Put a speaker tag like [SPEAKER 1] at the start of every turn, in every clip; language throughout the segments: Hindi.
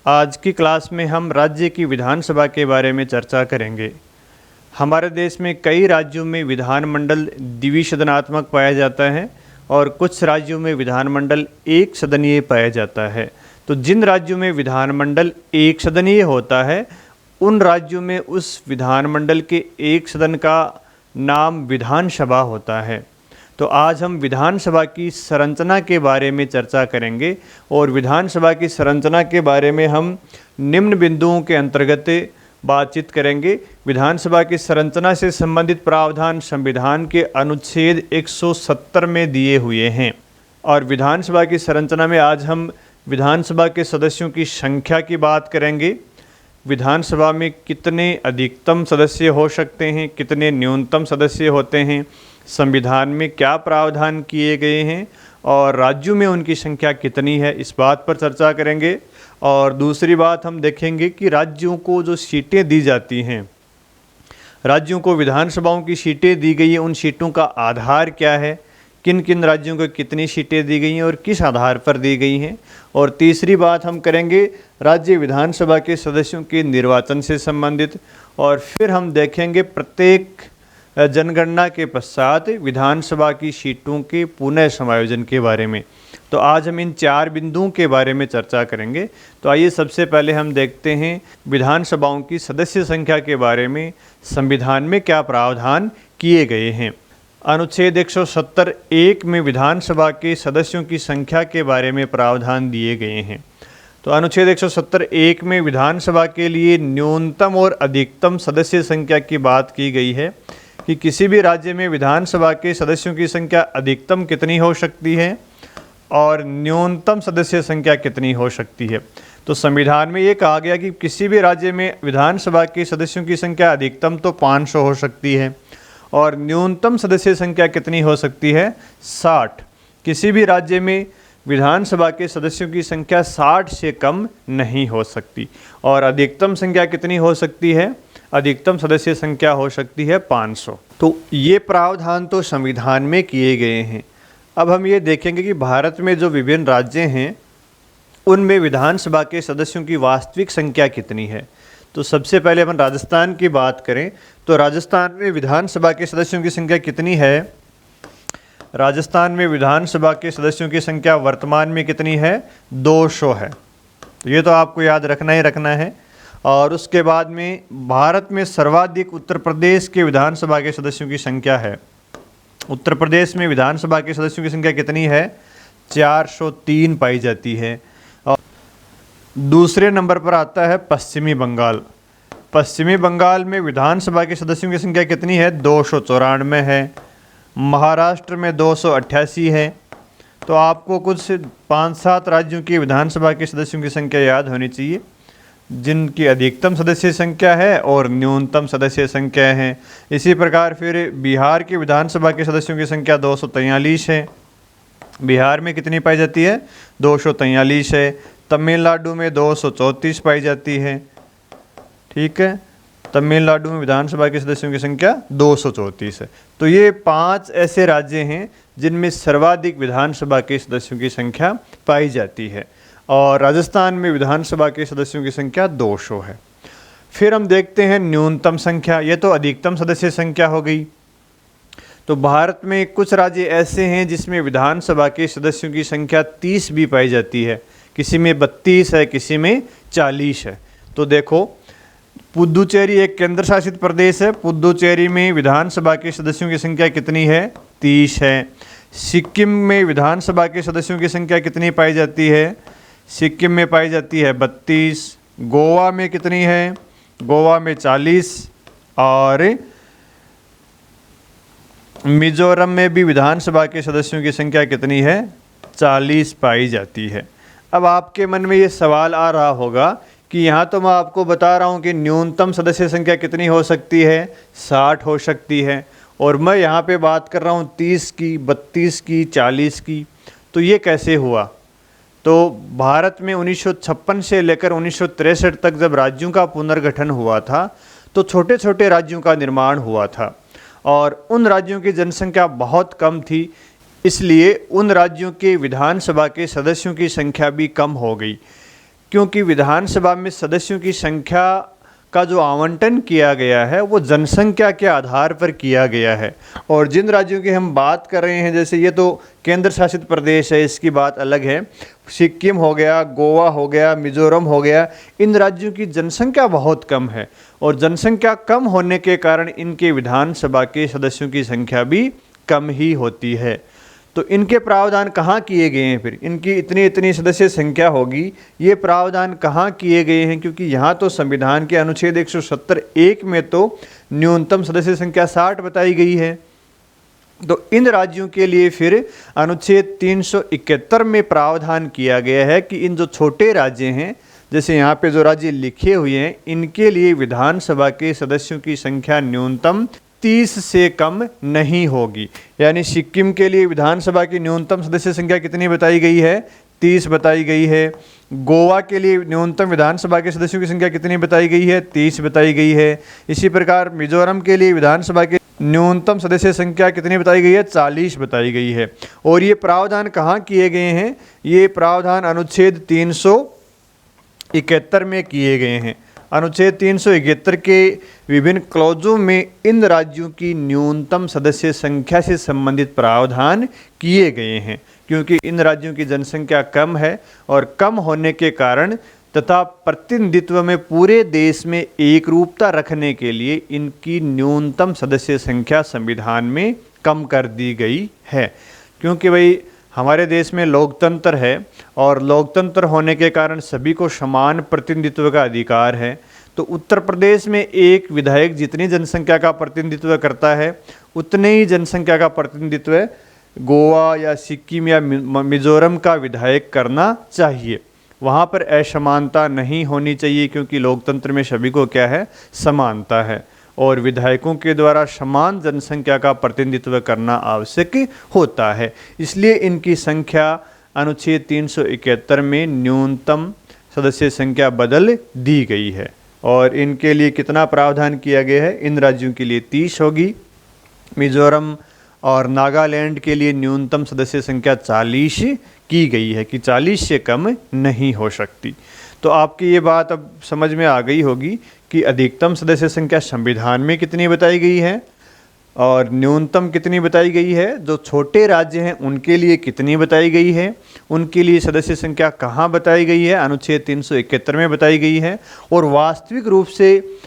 [SPEAKER 1] आज की क्लास में हम राज्य की विधानसभा के बारे में चर्चा करेंगे। हमारे देश में कई राज्यों में विधानमंडल द्विसदनात्मक पाया जाता है और कुछ राज्यों में विधानमंडल एक सदनीय पाया जाता है। तो जिन राज्यों में विधानमंडल एक सदनीय होता है उन राज्यों में उस विधानमंडल के एक सदन का नाम विधानसभा होता है। तो आज हम विधानसभा की संरचना के बारे में चर्चा करेंगे और विधानसभा की संरचना के बारे में हम निम्न बिंदुओं के अंतर्गत बातचीत करेंगे। विधानसभा की संरचना से संबंधित प्रावधान संविधान के अनुच्छेद 170 में दिए हुए हैं और विधानसभा की संरचना में आज हम विधानसभा के सदस्यों की संख्या की बात करेंगे। विधानसभा में कितने अधिकतम सदस्य हो सकते हैं, कितने न्यूनतम सदस्य होते हैं, संविधान में क्या प्रावधान किए गए हैं और राज्यों में उनकी संख्या कितनी है, इस बात पर चर्चा करेंगे। और दूसरी बात हम देखेंगे कि राज्यों को जो सीटें दी जाती हैं, राज्यों को विधानसभाओं की सीटें दी गई हैं, उन सीटों का आधार क्या है, किन किन राज्यों को कितनी सीटें दी गई हैं और किस आधार पर दी गई हैं। और तीसरी बात हम करेंगे राज्य विधानसभा के सदस्यों के निर्वाचन से संबंधित। और फिर हम देखेंगे प्रत्येक जनगणना के पश्चात विधानसभा की सीटों के पुनः समायोजन के बारे में। तो आज हम इन 4 बिंदुओं के बारे में चर्चा करेंगे। तो आइए सबसे पहले हम देखते हैं विधानसभाओं की सदस्य संख्या के बारे में संविधान में क्या प्रावधान किए गए हैं। अनुच्छेद 170(1) में विधानसभा के सदस्यों की संख्या के बारे में प्रावधान दिए गए हैं। तो अनुच्छेद 170(1) में विधानसभा के लिए न्यूनतम और अधिकतम सदस्य संख्या की बात की गई है कि किसी भी राज्य में विधानसभा के सदस्यों की संख्या अधिकतम कितनी हो सकती है और न्यूनतम सदस्य संख्या कितनी हो सकती है। तो संविधान में ये कहा गया कि किसी भी राज्य में विधानसभा के सदस्यों की संख्या अधिकतम तो 500 हो सकती है और न्यूनतम सदस्य संख्या कितनी हो सकती है, 60। किसी भी राज्य में विधानसभा के सदस्यों की संख्या 60 से कम नहीं हो सकती और अधिकतम संख्या कितनी हो सकती है, अधिकतम सदस्य संख्या हो सकती है 500। तो ये प्रावधान तो संविधान में किए गए हैं। अब हम ये देखेंगे कि भारत में जो विभिन्न राज्य हैं उनमें विधानसभा के सदस्यों की वास्तविक संख्या कितनी है। तो सबसे पहले अपन राजस्थान की बात करें तो राजस्थान में विधानसभा के सदस्यों की संख्या कितनी है। राजस्थान में विधानसभा के सदस्यों की संख्या वर्तमान में कितनी है, 200 है। तो ये तो आपको याद रखना ही रखना है। और उसके बाद में भारत में सर्वाधिक उत्तर प्रदेश के विधानसभा के सदस्यों की संख्या है। उत्तर प्रदेश में विधानसभा के सदस्यों की संख्या कितनी है, 403 पाई जाती है। और दूसरे नंबर पर आता है पश्चिमी बंगाल। पश्चिमी बंगाल में विधानसभा के सदस्यों की संख्या कितनी है, 294 है। महाराष्ट्र में 288 है। तो आपको कुछ 5-7 राज्यों की विधानसभा के सदस्यों की संख्या याद होनी चाहिए जिनकी अधिकतम सदस्य संख्या है और न्यूनतम सदस्य संख्या है। इसी प्रकार फिर बिहार की विधानसभा के सदस्यों की संख्या 243 है। बिहार में कितनी पाई जाती है, 243 है। तमिलनाडु में 234 पाई जाती है। ठीक है, तमिलनाडु में विधानसभा के सदस्यों की संख्या 234 है। तो ये 5 ऐसे राज्य हैं जिनमें सर्वाधिक विधानसभा के सदस्यों की संख्या पाई जाती है और राजस्थान में विधानसभा के सदस्यों की संख्या 200 है। फिर हम देखते हैं न्यूनतम संख्या। ये तो अधिकतम सदस्य संख्या हो गई। तो भारत में कुछ राज्य ऐसे हैं जिसमें विधानसभा के सदस्यों की संख्या 30 भी पाई जाती है, किसी में 32 है, किसी में 40 है। तो देखो, पुदुचेरी एक केंद्र शासित प्रदेश है। पुदुचेरी में विधानसभा के सदस्यों की संख्या कितनी है, 30 है। सिक्किम में विधानसभा के सदस्यों की संख्या कितनी पाई जाती है, सिक्किम में पाई जाती है 32। गोवा में कितनी है, गोवा में 40 और मिजोरम में भी विधानसभा के सदस्यों की संख्या कितनी है, 40 पाई जाती है। अब आपके मन में ये सवाल आ रहा होगा कि यहाँ तो मैं आपको बता रहा हूँ कि न्यूनतम सदस्य संख्या कितनी हो सकती है, 60 हो सकती है और मैं यहाँ पे बात कर रहा हूँ 30 की, 32 की, 40 की। तो ये कैसे हुआ। तो भारत में 1956 से लेकर 1963 तक जब राज्यों का पुनर्गठन हुआ था तो छोटे छोटे राज्यों का निर्माण हुआ था और उन राज्यों की जनसंख्या बहुत कम थी, इसलिए उन राज्यों के विधानसभा के सदस्यों की संख्या भी कम हो गई। क्योंकि विधानसभा में सदस्यों की संख्या का जो आवंटन किया गया है वो जनसंख्या के आधार पर किया गया है। और जिन राज्यों की हम बात कर रहे हैं, जैसे ये तो केंद्र शासित प्रदेश है, इसकी बात अलग है, सिक्किम हो गया, गोवा हो गया, मिजोरम हो गया, इन राज्यों की जनसंख्या बहुत कम है और जनसंख्या कम होने के कारण इनके विधानसभा के सदस्यों की संख्या भी कम ही होती है। तो इनके प्रावधान कहाँ किए गए हैं? फिर इनकी इतनी इतनी सदस्य संख्या होगी, ये प्रावधान कहाँ किए गए हैं? क्योंकि यहाँ तो संविधान के अनुच्छेद 170(1) में तो न्यूनतम सदस्य संख्या 60 बताई गई है। तो इन राज्यों के लिए फिर अनुच्छेद 371 में प्रावधान किया गया है कि इन जो छोटे राज्य हैं, जैसे यहाँ पे जो राज्य लिखे हुए हैं, इनके लिए विधानसभा के सदस्यों की संख्या न्यूनतम 30 से कम नहीं होगी। यानी सिक्किम के लिए विधानसभा की न्यूनतम सदस्य संख्या कितनी बताई गई है? 30 बताई गई है। गोवा के लिए न्यूनतम विधानसभा के सदस्यों की संख्या कितनी बताई गई है? 30 बताई गई है। इसी प्रकार मिजोरम के लिए विधानसभा के न्यूनतम सदस्य संख्या कितनी बताई गई है? 40 बताई गई है। और ये प्रावधान कहाँ किए गए हैं? ये प्रावधान अनुच्छेद 371 में किए गए हैं। अनुच्छेद 371 के विभिन्न क्लॉजों में इन राज्यों की न्यूनतम सदस्य संख्या से संबंधित प्रावधान किए गए हैं, क्योंकि इन राज्यों की जनसंख्या कम है और कम होने के कारण तथा प्रतिनिधित्व में पूरे देश में एक रूपता रखने के लिए इनकी न्यूनतम सदस्य संख्या संविधान में कम कर दी गई है। क्योंकि भाई हमारे देश में लोकतंत्र है और लोकतंत्र होने के कारण सभी को समान प्रतिनिधित्व का अधिकार है। तो उत्तर प्रदेश में एक विधायक जितनी जनसंख्या का प्रतिनिधित्व करता है, उतने ही जनसंख्या का प्रतिनिधित्व गोवा या सिक्किम या मिजोरम का विधायक करना चाहिए। वहाँ पर असमानता नहीं होनी चाहिए, क्योंकि लोकतंत्र में सभी को क्या है? समानता है और विधायकों के द्वारा समान जनसंख्या का प्रतिनिधित्व करना आवश्यक होता है। इसलिए इनकी संख्या अनुच्छेद 371 में न्यूनतम सदस्य संख्या बदल दी गई है। और इनके लिए कितना प्रावधान किया गया है? इन राज्यों के लिए 30 होगी, मिजोरम और नागालैंड के लिए न्यूनतम सदस्य संख्या 40 की गई है कि 40 से कम नहीं हो सकती। तो आपकी ये बात अब समझ में आ गई होगी कि अधिकतम सदस्य संख्या संविधान में कितनी बताई गई है और न्यूनतम कितनी बताई गई है। जो छोटे राज्य हैं उनके लिए कितनी बताई गई है, उनके लिए सदस्य संख्या कहाँ बताई गई है? अनुच्छेद 371 में बताई गई है। और वास्तविक रूप से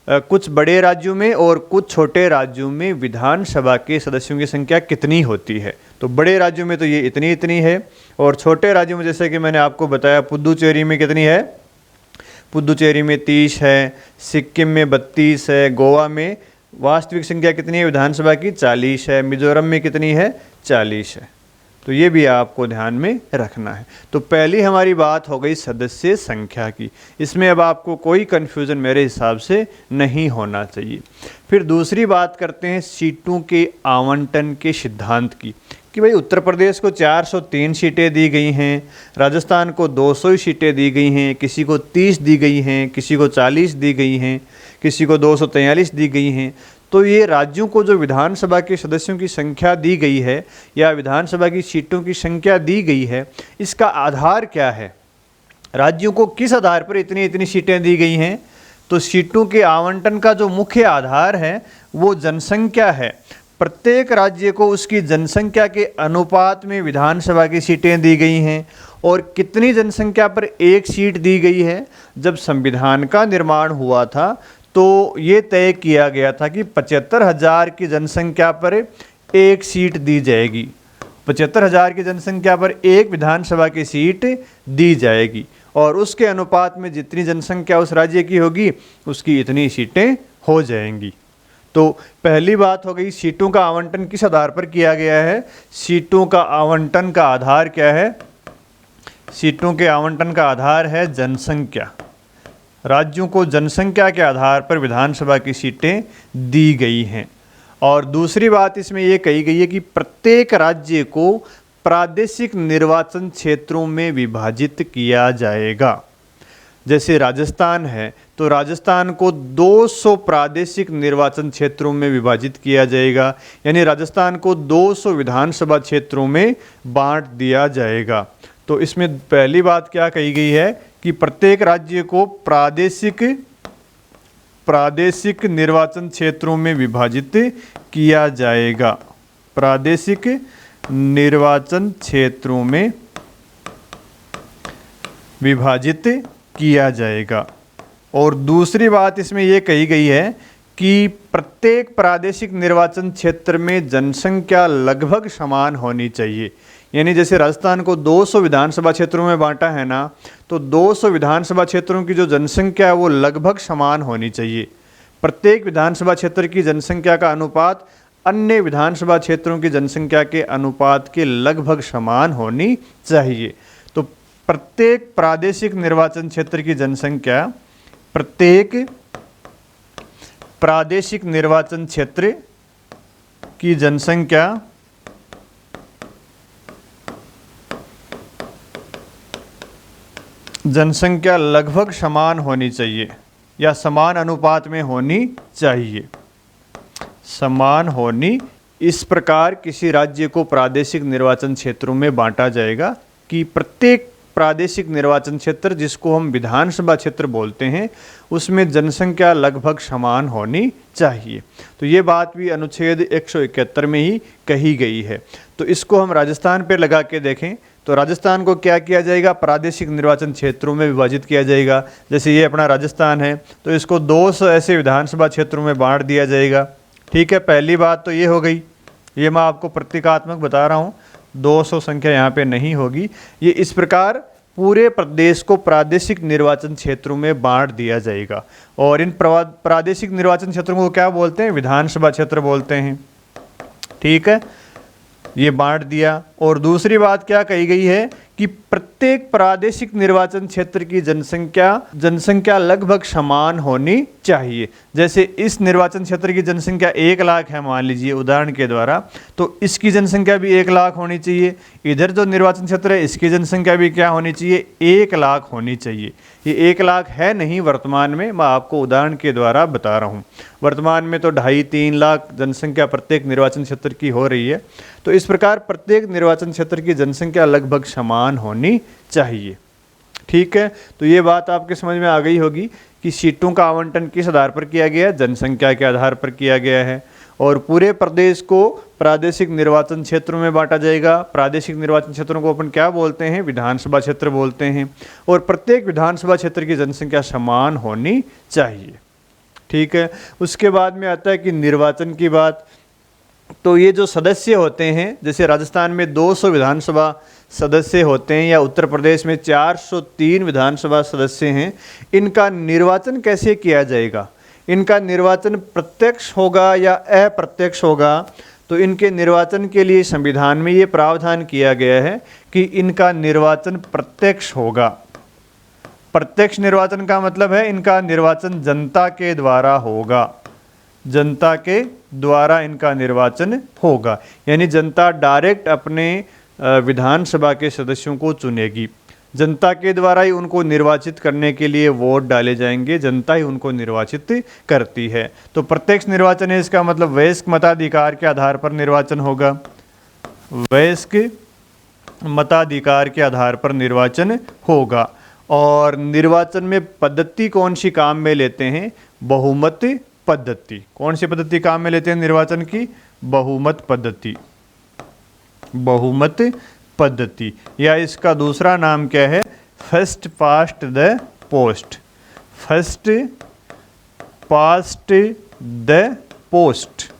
[SPEAKER 1] कुछ बड़े राज्यों में और कुछ छोटे राज्यों में विधानसभा के सदस्यों की संख्या कितनी होती है। तो बड़े राज्यों में तो ये इतनी इतनी है और छोटे राज्यों में जैसे कि मैंने आपको बताया, पुदुचेरी में कितनी है? पुदुचेरी में 30 है, सिक्किम में 32 है, गोवा में वास्तविक संख्या कितनी है विधानसभा की? 40 है, मिजोरम में कितनी है? 40 है। तो ये भी आपको ध्यान में रखना है। तो पहली हमारी बात हो गई सदस्य संख्या की। इसमें अब आपको कोई कन्फ्यूज़न मेरे हिसाब से नहीं होना चाहिए। फिर दूसरी बात करते हैं सीटों के आवंटन के सिद्धांत की, कि भाई उत्तर प्रदेश को 403 सीटें दी गई हैं, राजस्थान को 200 सीटें दी गई हैं, किसी को 30 दी गई हैं, किसी को 40 दी गई हैं, किसी को 243 दी गई हैं। तो ये राज्यों को जो विधानसभा के सदस्यों की संख्या दी गई है या विधानसभा की सीटों की संख्या दी गई है, इसका आधार क्या है? राज्यों को किस आधार पर इतनी इतनी सीटें दी गई हैं? तो सीटों के आवंटन का जो मुख्य आधार है वो जनसंख्या है। प्रत्येक राज्य को उसकी जनसंख्या के अनुपात में विधानसभा की सीटें दी गई हैं। और कितनी जनसंख्या पर एक सीट दी गई है? जब संविधान का निर्माण हुआ था तो ये तय किया गया था कि 75,000 की जनसंख्या पर एक सीट दी जाएगी। 75,000 की जनसंख्या पर एक विधानसभा की सीट दी जाएगी और उसके अनुपात में जितनी जनसंख्या उस राज्य की होगी उसकी इतनी सीटें हो जाएंगी। तो पहली बात हो गई सीटों का आवंटन किस आधार पर किया गया है। सीटों का आवंटन का आधार क्या है? सीटों के आवंटन का आधार है जनसंख्या। राज्यों को जनसंख्या के आधार पर विधानसभा की सीटें दी गई हैं। और दूसरी बात इसमें यह कही गई है कि प्रत्येक राज्य को प्रादेशिक निर्वाचन क्षेत्रों में विभाजित किया जाएगा। जैसे राजस्थान है तो राजस्थान को 200 प्रादेशिक निर्वाचन क्षेत्रों में विभाजित किया जाएगा, यानी राजस्थान को 200 विधानसभा क्षेत्रों में बांट दिया जाएगा। तो इसमें पहली बात क्या कही गई है कि प्रत्येक राज्य को प्रादेशिक निर्वाचन क्षेत्रों में विभाजित किया जाएगा। प्रादेशिक निर्वाचन क्षेत्रों में विभाजित किया जाएगा। और दूसरी बात इसमें यह कही गई है कि प्रत्येक प्रादेशिक निर्वाचन क्षेत्र में जनसंख्या लगभग समान होनी चाहिए। यानी जैसे राजस्थान को 200 विधानसभा क्षेत्रों में बांटा है ना, तो 200 विधानसभा क्षेत्रों की जो जनसंख्या है वो लगभग समान होनी चाहिए। प्रत्येक विधानसभा क्षेत्र की जनसंख्या का अनुपात अन्य विधानसभा क्षेत्रों की जनसंख्या के अनुपात के लगभग समान होनी चाहिए। तो प्रत्येक प्रादेशिक निर्वाचन क्षेत्र की जनसंख्या प्रत्येक प्रादेशिक निर्वाचन क्षेत्र की जनसंख्या लगभग समान होनी चाहिए या समान अनुपात में होनी चाहिए। समान होनी, इस प्रकार किसी राज्य को प्रादेशिक निर्वाचन क्षेत्रों में बांटा जाएगा कि प्रत्येक प्रादेशिक निर्वाचन क्षेत्र, जिसको हम विधानसभा क्षेत्र बोलते हैं, उसमें जनसंख्या लगभग समान होनी चाहिए। तो ये बात भी अनुच्छेद 171 में ही कही गई है। तो इसको हम राजस्थान पे लगा के देखें तो राजस्थान को क्या किया जाएगा, प्रादेशिक निर्वाचन क्षेत्रों में विभाजित किया जाएगा। जैसे ये अपना राजस्थान है तो इसको 200 ऐसे विधानसभा क्षेत्रों में बांट दिया जाएगा। ठीक है, पहली बात तो ये हो गई। ये मैं आपको प्रतीकात्मक बता रहा हूँ, 200 संख्या यहाँ पे नहीं होगी। ये इस प्रकार पूरे प्रदेश को प्रादेशिक निर्वाचन क्षेत्रों में बांट दिया जाएगा। और इन प्रादेशिक निर्वाचन क्षेत्रों को क्या बोलते हैं, विधानसभा क्षेत्र बोलते हैं। ठीक है, ये बांट दिया। और दूसरी बात क्या कही गई है कि प्रत्येक प्रादेशिक निर्वाचन क्षेत्र की जनसंख्या लगभग समान होनी चाहिए। जैसे इस निर्वाचन क्षेत्र की जनसंख्या 1 लाख है मान लीजिए उदाहरण के द्वारा, तो इसकी जनसंख्या भी 1 लाख होनी चाहिए। इधर जो निर्वाचन क्षेत्र है इसकी जनसंख्या भी क्या होनी चाहिए, 1 लाख होनी चाहिए। ये 1 लाख है नहीं वर्तमान में, मैं आपको उदाहरण के द्वारा बता रहा हूँ। वर्तमान में तो 2.5-3 लाख जनसंख्या प्रत्येक निर्वाचन क्षेत्र की हो रही है। तो इस प्रकार प्रत्येक निर्वाचन क्षेत्र की जनसंख्या लगभग समान होनी चाहिए। ठीक है, तो ये बात आपके समझ में आ गई होगी कि सीटों का आवंटन किस आधार पर किया गया है, जनसंख्या के आधार पर किया गया है। और पूरे प्रदेश को प्रादेशिक निर्वाचन क्षेत्रों में बांटा जाएगा। प्रादेशिक निर्वाचन क्षेत्रों को अपन क्या बोलते हैं, विधानसभा क्षेत्र बोलते हैं। और प्रत्येक विधानसभा क्षेत्र की जनसंख्या समान होनी चाहिए। ठीक है, उसके बाद में आता है कि निर्वाचन की बात। तो ये जो सदस्य होते हैं, जैसे राजस्थान में 200 विधानसभा सदस्य होते हैं या उत्तर प्रदेश में 403 विधानसभा सदस्य हैं, इनका निर्वाचन कैसे किया जाएगा, इनका निर्वाचन प्रत्यक्ष होगा या अप्रत्यक्ष होगा। तो इनके निर्वाचन के लिए संविधान में ये प्रावधान किया गया है कि इनका निर्वाचन प्रत्यक्ष होगा। प्रत्यक्ष निर्वाचन का मतलब है इनका निर्वाचन जनता के द्वारा होगा। जनता के द्वारा इनका निर्वाचन होगा, यानी जनता डायरेक्ट अपने विधानसभा के सदस्यों को चुनेगी। जनता के द्वारा ही उनको निर्वाचित करने के लिए वोट डाले जाएंगे, जनता ही उनको निर्वाचित करती है। तो प्रत्यक्ष निर्वाचन है, इसका मतलब वयस्क मताधिकार के आधार पर निर्वाचन होगा। वयस्क मताधिकार के आधार पर निर्वाचन होगा। और निर्वाचन में पद्धति कौन सी काम में लेते हैं, बहुमत पद्धति। कौन सी पद्धति काम में लेते हैं निर्वाचन की, बहुमत पद्धति। बहुमत पद्धति, या इसका दूसरा नाम क्या है, first past the post. First past the post.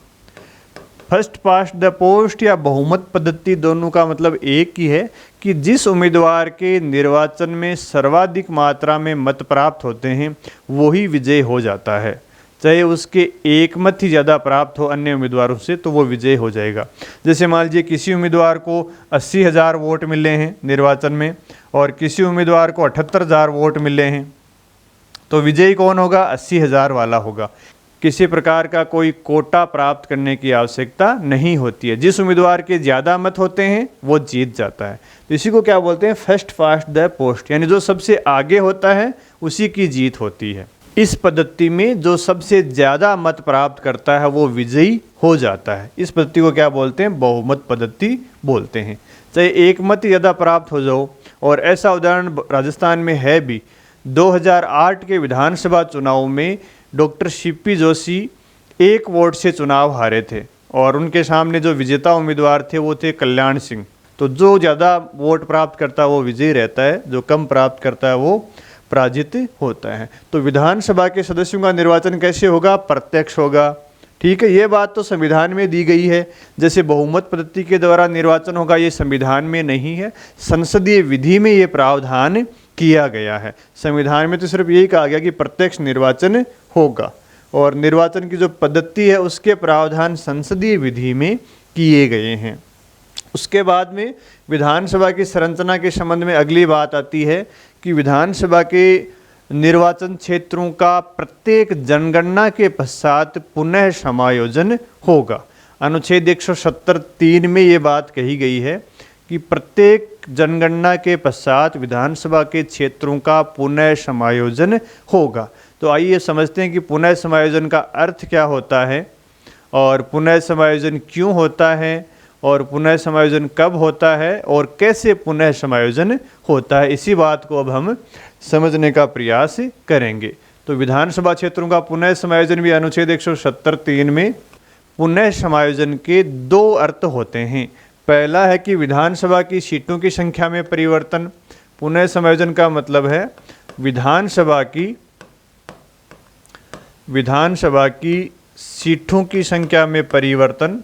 [SPEAKER 1] First past the post या बहुमत पद्धति, दोनों का मतलब एक ही है कि जिस उम्मीदवार के निर्वाचन में सर्वाधिक मात्रा में मत प्राप्त होते हैं वही विजय हो जाता है। चाहे उसके एक मत ही ज़्यादा प्राप्त हो अन्य उम्मीदवारों से, तो वो विजय हो जाएगा। जैसे मान लीजिए किसी उम्मीदवार को 80,000 वोट मिले हैं निर्वाचन में और किसी उम्मीदवार को 78,000 वोट मिले हैं, तो विजयी कौन होगा, 80,000 वाला होगा। किसी प्रकार का कोई कोटा प्राप्त करने की आवश्यकता नहीं होती है। जिस उम्मीदवार के ज़्यादा मत होते हैं वो जीत जाता है। तो इसी को क्या बोलते हैं, फर्स्ट पास्ट द पोस्ट, यानी जो सबसे आगे होता है उसी की जीत होती है। इस पद्धति में जो सबसे ज़्यादा मत प्राप्त करता है वो विजयी हो जाता है। इस पद्धति को क्या बोलते हैं, बहुमत पद्धति बोलते हैं। चाहे एक मत ज़्यादा प्राप्त हो जाओ। और ऐसा उदाहरण राजस्थान में है भी। 2008 के विधानसभा चुनाव में डॉक्टर सीपी जोशी 1 वोट से चुनाव हारे थे और उनके सामने जो विजेता उम्मीदवार थे वो थे कल्याण सिंह। तो जो ज़्यादा वोट प्राप्त करता है वो विजयी रहता है, जो कम प्राप्त करता है वो पराजित होता है। तो विधानसभा के सदस्यों का निर्वाचन कैसे होगा? प्रत्यक्ष होगा। ठीक है, ये बात तो संविधान में दी गई है। जैसे बहुमत पद्धति के द्वारा निर्वाचन होगा, ये संविधान में नहीं है, संसदीय विधि में ये प्रावधान किया गया है। संविधान में तो सिर्फ यही कहा गया कि प्रत्यक्ष निर्वाचन होगा और निर्वाचन की जो पद्धति है उसके प्रावधान संसदीय विधि में किए गए हैं। उसके बाद में विधानसभा की संरचना के संबंध में अगली बात आती है कि विधानसभा के निर्वाचन क्षेत्रों का प्रत्येक जनगणना के पश्चात पुनः समायोजन होगा। अनुच्छेद 170(3) में ये बात कही गई है कि प्रत्येक जनगणना के पश्चात विधानसभा के क्षेत्रों का पुनः समायोजन होगा। तो आइए समझते हैं कि पुनः समायोजन का अर्थ क्या होता है और पुनः समायोजन क्यों होता है और पुनः समायोजन कब होता है और कैसे पुनः समायोजन होता है। इसी बात को अब हम समझने का प्रयास करेंगे। तो विधानसभा क्षेत्रों का पुनः समायोजन भी अनुच्छेद 170(3) में पुनः समायोजन के 2 अर्थ होते हैं। पहला है कि विधानसभा की सीटों की संख्या में परिवर्तन। पुनः समायोजन का मतलब है विधानसभा की सीटों की संख्या में परिवर्तन,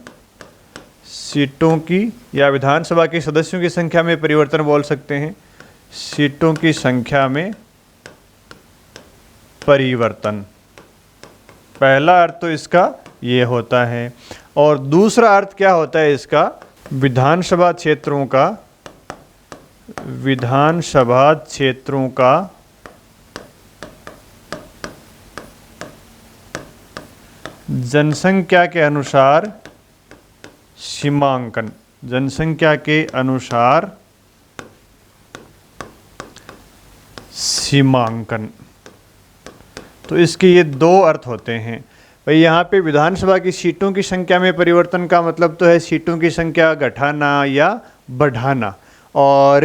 [SPEAKER 1] सीटों की या विधानसभा के सदस्यों की संख्या में परिवर्तन बोल सकते हैं, सीटों की संख्या में परिवर्तन। पहला अर्थ तो इसका ये होता है। और दूसरा अर्थ क्या होता है इसका? विधानसभा क्षेत्रों का जनसंख्या के अनुसार सीमांकन। जनसंख्या के अनुसार सीमांकन। तो इसके ये 2 अर्थ होते हैं। भाई यहाँ पे विधानसभा की सीटों की संख्या में परिवर्तन का मतलब तो है सीटों की संख्या घटाना या बढ़ाना, और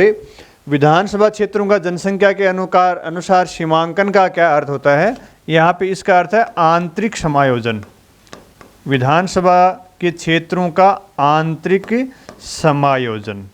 [SPEAKER 1] विधानसभा क्षेत्रों का जनसंख्या के अनुसार सीमांकन का क्या अर्थ होता है? यहाँ पे इसका अर्थ है आंतरिक समायोजन। विधानसभा के क्षेत्रों का आंतरिक समायोजन।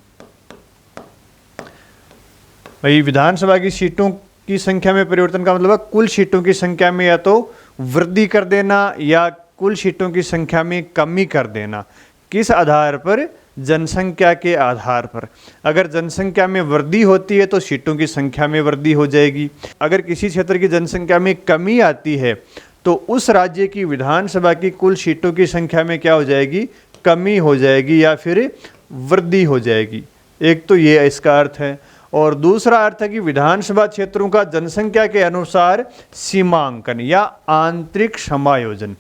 [SPEAKER 1] भाई विधानसभा की सीटों की संख्या में परिवर्तन का मतलब है कुल सीटों की संख्या में या तो वृद्धि कर देना या कुल सीटों की संख्या में कमी कर देना। किस आधार पर? जनसंख्या के आधार पर। अगर जनसंख्या में वृद्धि होती है तो सीटों की संख्या में वृद्धि हो जाएगी। अगर किसी क्षेत्र की जनसंख्या में कमी आती है तो उस राज्य की विधानसभा की कुल सीटों की संख्या में क्या हो जाएगी? कमी हो जाएगी या फिर वृद्धि हो जाएगी। एक तो ये इसका अर्थ है। और दूसरा अर्थ है कि विधानसभा क्षेत्रों का जनसंख्या के अनुसार सीमांकन या आंतरिक समायोजन।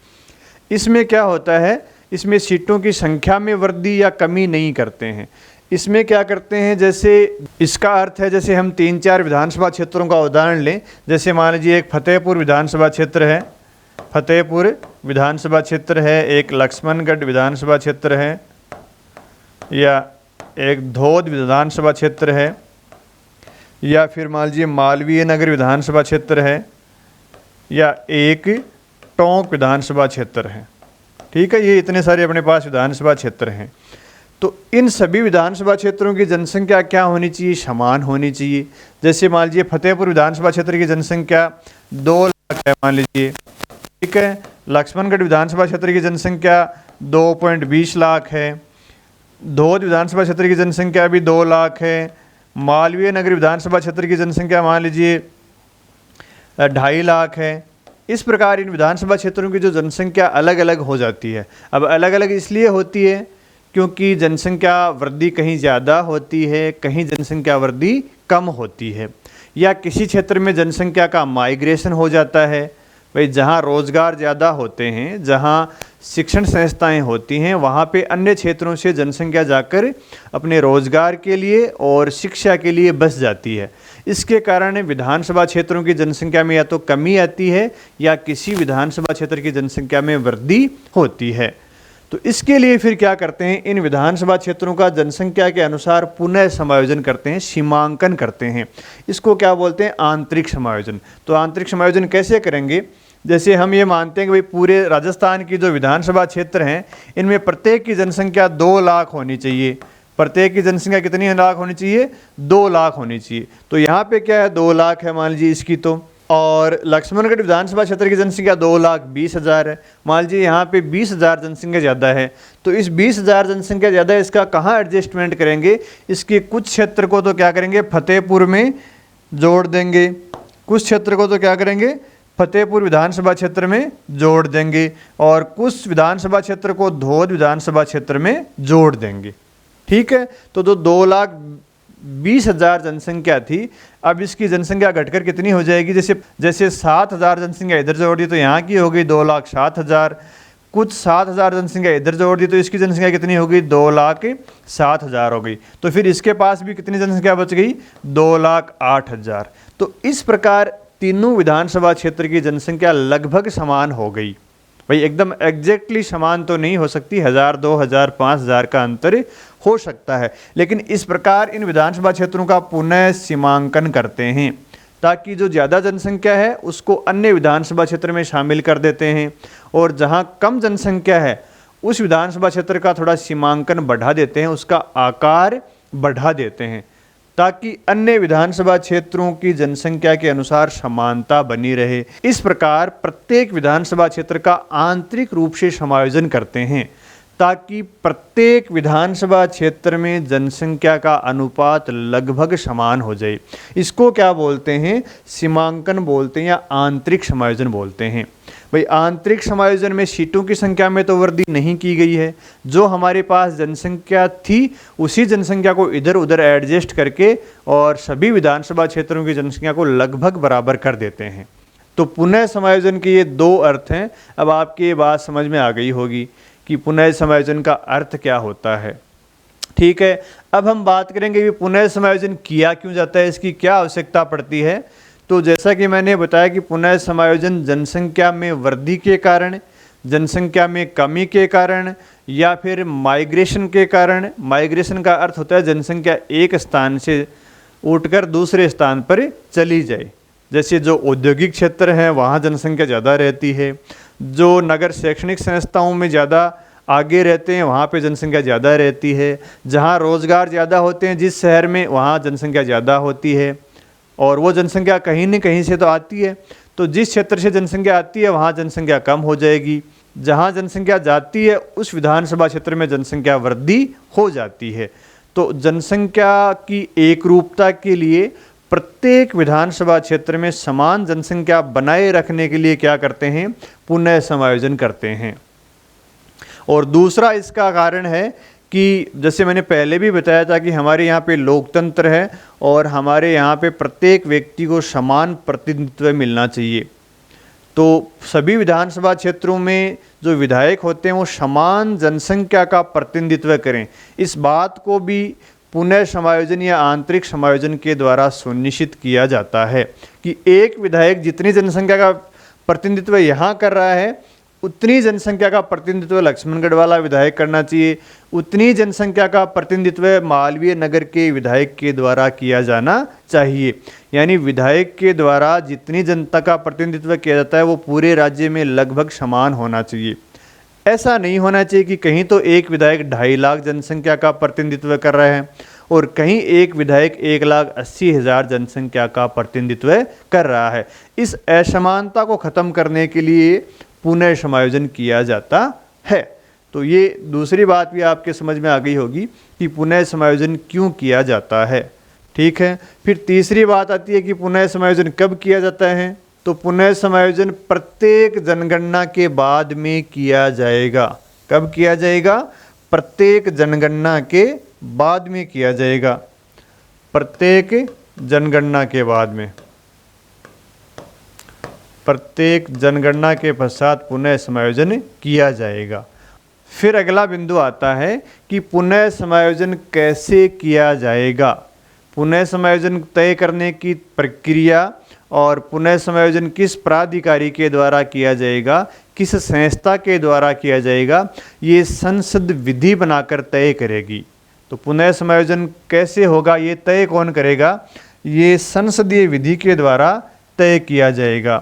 [SPEAKER 1] इसमें क्या होता है? इसमें सीटों की संख्या में वृद्धि या कमी नहीं करते हैं। इसमें क्या करते हैं, जैसे इसका अर्थ है, जैसे हम 3-4 विधानसभा क्षेत्रों का उदाहरण लें। जैसे मान लीजिए एक फतेहपुर विधानसभा क्षेत्र है, फतेहपुर विधानसभा क्षेत्र है, एक लक्ष्मणगढ़ विधानसभा क्षेत्र है, या एक धोद विधानसभा क्षेत्र है, या फिर मान लीजिए मालवीय नगर विधानसभा क्षेत्र है, या एक टोंक विधानसभा क्षेत्र है। ठीक है, ये इतने सारे अपने पास विधानसभा क्षेत्र हैं। तो इन सभी विधानसभा क्षेत्रों की जनसंख्या क्या होनी चाहिए? समान होनी चाहिए। जैसे मान लीजिए फतेहपुर विधानसभा क्षेत्र की जनसंख्या 2 लाख है मान लीजिए, ठीक है। लक्ष्मणगढ़ विधानसभा क्षेत्र की जनसंख्या 2.20 लाख है। धोद विधानसभा क्षेत्र की जनसंख्या भी 2 लाख है। मालवीय नगर विधानसभा क्षेत्र की जनसंख्या मान लीजिए 2.5 लाख है। इस प्रकार इन विधानसभा क्षेत्रों की जो जनसंख्या अलग अलग हो जाती है। अब अलग अलग इसलिए होती है क्योंकि जनसंख्या वृद्धि कहीं ज़्यादा होती है, कहीं जनसंख्या वृद्धि कम होती है, या किसी क्षेत्र में जनसंख्या का माइग्रेशन हो जाता है। भाई जहाँ रोज़गार ज़्यादा होते हैं, जहाँ शिक्षण संस्थाएं होती हैं, वहाँ पे अन्य क्षेत्रों से जनसंख्या जाकर अपने रोज़गार के लिए और शिक्षा के लिए बस जाती है। इसके कारण विधानसभा क्षेत्रों की जनसंख्या में या तो कमी आती है या किसी विधानसभा क्षेत्र की जनसंख्या में वृद्धि होती है। तो इसके लिए फिर क्या करते हैं, इन विधानसभा क्षेत्रों का जनसंख्या के अनुसार पुनः समायोजन करते हैं, सीमांकन करते हैं। इसको क्या बोलते हैं, आंतरिक समायोजन। तो आंतरिक समायोजन कैसे करेंगे, जैसे हम ये मानते हैं कि भाई पूरे राजस्थान की जो विधानसभा क्षेत्र हैं इनमें प्रत्येक की जनसंख्या 2 लाख होनी चाहिए। प्रत्येक की जनसंख्या कितनी लाख होनी चाहिए, 2 लाख होनी चाहिए। तो यहाँ पे क्या है, 2 लाख है मान लीजिए इसकी तो, और लक्ष्मणगढ़ विधानसभा क्षेत्र की जनसंख्या 2,20,000 है। मान लीजिए यहाँ पे 20,000 जनसंख्या ज़्यादा है, तो इस 20,000 जनसंख्या ज़्यादा है, इसका कहाँ एडजस्टमेंट करेंगे, इसके कुछ क्षेत्र को तो क्या करेंगे, फतेहपुर में जोड़ देंगे, कुछ क्षेत्र को तो क्या करेंगे, फतेहपुर विधानसभा क्षेत्र में जोड़ देंगे, और कुछ विधानसभा क्षेत्र को धोद विधानसभा क्षेत्र में जोड़ देंगे। ठीक है, तो 2,20,000 जनसंख्या थी, अब इसकी जनसंख्या घटकर कितनी हो जाएगी, जैसे 7,000 जनसंख्या इधर जोड़ दी तो यहाँ की होगी 2,07,000, कुछ 7,000 जनसंख्या इधर जोड़ दी तो इसकी जनसंख्या कितनी होगी, 2,07,000 हो गई। तो फिर इसके पास भी कितनी जनसंख्या बच गई, 2,08,000। तो इस प्रकार तीनों विधानसभा क्षेत्र की जनसंख्या लगभग समान हो गई। भाई एकदम एग्जैक्टली समान तो नहीं हो सकती, 1,000, 2,000, 5,000 का अंतर हो सकता है, लेकिन इस प्रकार इन विधानसभा क्षेत्रों का पुनः सीमांकन करते हैं ताकि जो ज़्यादा जनसंख्या है उसको अन्य विधानसभा क्षेत्र में शामिल कर देते हैं, और जहां कम जनसंख्या है उस विधानसभा क्षेत्र का थोड़ा सीमांकन बढ़ा देते हैं, उसका आकार बढ़ा देते हैं, ताकि अन्य विधानसभा क्षेत्रों की जनसंख्या के अनुसार समानता बनी रहे। इस प्रकार प्रत्येक विधानसभा क्षेत्र का आंतरिक रूप से समायोजन करते हैं ताकि प्रत्येक विधानसभा क्षेत्र में जनसंख्या का अनुपात लगभग समान हो जाए। इसको क्या बोलते हैं, सीमांकन बोलते हैं या आंतरिक समायोजन बोलते हैं। भाई आंतरिक समायोजन में सीटों की संख्या में तो वृद्धि नहीं की गई है, जो हमारे पास जनसंख्या थी उसी जनसंख्या को इधर उधर एडजस्ट करके और सभी विधानसभा क्षेत्रों की जनसंख्या को लगभग बराबर कर देते हैं। तो पुनः समायोजन के ये 2 अर्थ हैं। अब आपकी ये बात समझ में आ गई होगी कि पुनः समायोजन का अर्थ क्या होता है। ठीक है, अब हम बात करेंगे कि पुनः समायोजन किया क्यों जाता है, इसकी क्या आवश्यकता पड़ती है। तो जैसा कि मैंने बताया कि पुनः समायोजन जनसंख्या में वृद्धि के कारण, जनसंख्या में कमी के कारण, या फिर माइग्रेशन के कारण। माइग्रेशन का अर्थ होता है जनसंख्या एक स्थान से उठकर दूसरे स्थान पर चली जाए। जैसे जो औद्योगिक क्षेत्र हैं वहाँ जनसंख्या ज़्यादा रहती है, जो नगर शैक्षणिक संस्थाओं में ज़्यादा आगे रहते हैं वहाँ पे जनसंख्या ज़्यादा रहती है, जहाँ रोज़गार ज़्यादा होते हैं जिस शहर में वहाँ जनसंख्या ज़्यादा होती है, और वो जनसंख्या कहीं न कहीं से तो आती है। तो जिस क्षेत्र से जनसंख्या आती है वहाँ जनसंख्या कम हो जाएगी, जहाँ जनसंख्या जाती है उस विधानसभा क्षेत्र में जनसंख्या वृद्धि हो जाती है। तो जनसंख्या की एकरूपता के लिए प्रत्येक विधानसभा क्षेत्र में समान जनसंख्या बनाए रखने के लिए क्या करते हैं, पुनः समायोजन करते हैं। और दूसरा इसका कारण है कि जैसे मैंने पहले भी बताया था कि हमारे यहाँ पे लोकतंत्र है और हमारे यहाँ पे प्रत्येक व्यक्ति को समान प्रतिनिधित्व मिलना चाहिए। तो सभी विधानसभा क्षेत्रों में जो विधायक होते हैं वो समान जनसंख्या का प्रतिनिधित्व करें। इस बात को भी पुनः समायोजन या आंतरिक समायोजन के द्वारा सुनिश्चित किया जाता है कि एक विधायक जितनी जनसंख्या का प्रतिनिधित्व यहाँ कर रहा है उतनी जनसंख्या का प्रतिनिधित्व लक्ष्मणगढ़ वाला विधायक करना चाहिए, उतनी जनसंख्या का प्रतिनिधित्व मालवीय नगर के विधायक के द्वारा किया जाना चाहिए। यानी विधायक के द्वारा जितनी जनता का प्रतिनिधित्व किया जाता है वो पूरे राज्य में लगभग समान होना चाहिए। ऐसा नहीं होना चाहिए कि कहीं तो एक विधायक 2.5 लाख जनसंख्या का प्रतिनिधित्व कर रहा है और कहीं एक विधायक 1,80,000 जनसंख्या का प्रतिनिधित्व कर रहा है। इस असमानता को खत्म करने के लिए पुनः समायोजन किया जाता है। तो ये दूसरी बात भी आपके समझ में आ गई होगी कि पुनः समायोजन क्यों किया जाता है। ठीक है, फिर तीसरी बात आती है कि पुनः समायोजन कब किया जाता है। तो पुनः समायोजन प्रत्येक जनगणना के बाद में किया जाएगा। कब किया जाएगा? प्रत्येक जनगणना के बाद में किया जाएगा। प्रत्येक जनगणना के बाद में, प्रत्येक जनगणना के पश्चात पुनः समायोजन किया जाएगा। फिर अगला बिंदु आता है कि पुनः समायोजन कैसे किया जाएगा। पुनः समायोजन तय करने की प्रक्रिया और पुनः समायोजन किस प्राधिकारी के द्वारा किया जाएगा, किस संस्था के द्वारा किया जाएगा, ये संसद विधि बनाकर तय करेगी। तो पुनः समायोजन कैसे होगा ये तय कौन करेगा, ये संसदीय विधि के द्वारा तय किया जाएगा।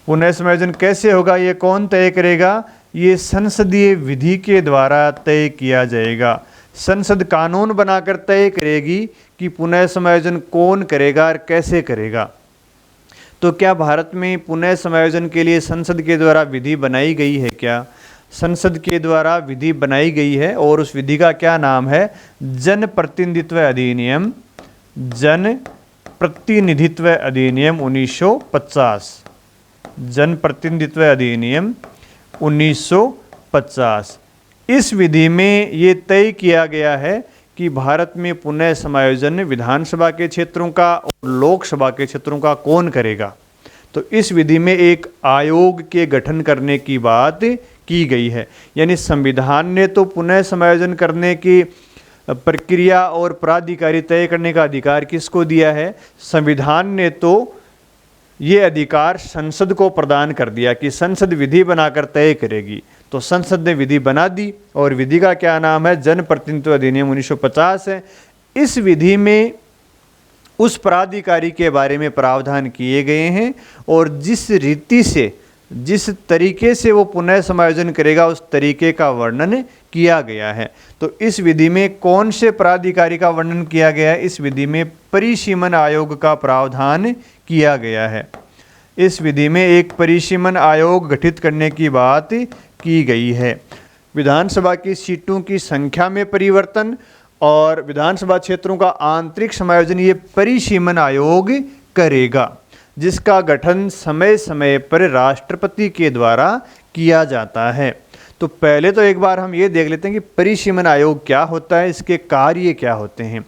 [SPEAKER 1] पुनः समायोजन कैसे होगा ये कौन तय करेगा, ये संसदीय विधि के द्वारा तय किया जाएगा। संसद कानून बनाकर तय करेगी कि पुनः समायोजन कौन करेगा और कैसे करेगा। तो क्या भारत में पुनः समायोजन के लिए संसद के द्वारा विधि बनाई गई है क्या? संसद के द्वारा विधि बनाई गई है और उस विधि का क्या नाम है, जन प्रतिनिधित्व अधिनियम, जन प्रतिनिधित्व अधिनियम 1950, जन प्रतिनिधित्व अधिनियम 1950। इस विधि में ये तय किया गया है कि भारत में पुनः समायोजन विधानसभा के क्षेत्रों का और लोकसभा के क्षेत्रों का कौन करेगा। तो इस विधि में एक आयोग के गठन करने की बात की गई है। यानी संविधान ने तो पुनः समायोजन करने की प्रक्रिया और प्राधिकारी तय करने का अधिकार किसको दिया है, संविधान ने तो ये अधिकार संसद को प्रदान कर दिया कि संसद विधि बनाकर तय करेगी। तो संसद ने विधि बना दी और विधि का क्या नाम है, जन प्रतिनिधित्व अधिनियम 1950 है। इस विधि में उस प्राधिकारी के बारे में प्रावधान किए गए हैं और जिस रीति से, जिस तरीके से वो पुनः समायोजन करेगा उस तरीके का वर्णन किया गया है। तो इस विधि में कौन से प्राधिकारी का वर्णन किया गया है, इस विधि में परिसीमन आयोग का प्रावधान किया गया है। इस विधि में एक परिसीमन आयोग गठित करने की बात की गई है। विधानसभा की सीटों की संख्या में परिवर्तन और विधानसभा क्षेत्रों का आंतरिक समायोजन ये परिसीमन आयोग करेगा, जिसका गठन समय समय पर राष्ट्रपति के द्वारा किया जाता है। तो पहले तो एक बार हम ये देख लेते हैं कि परिसीमन आयोग क्या होता है, इसके कार्य क्या होते हैं।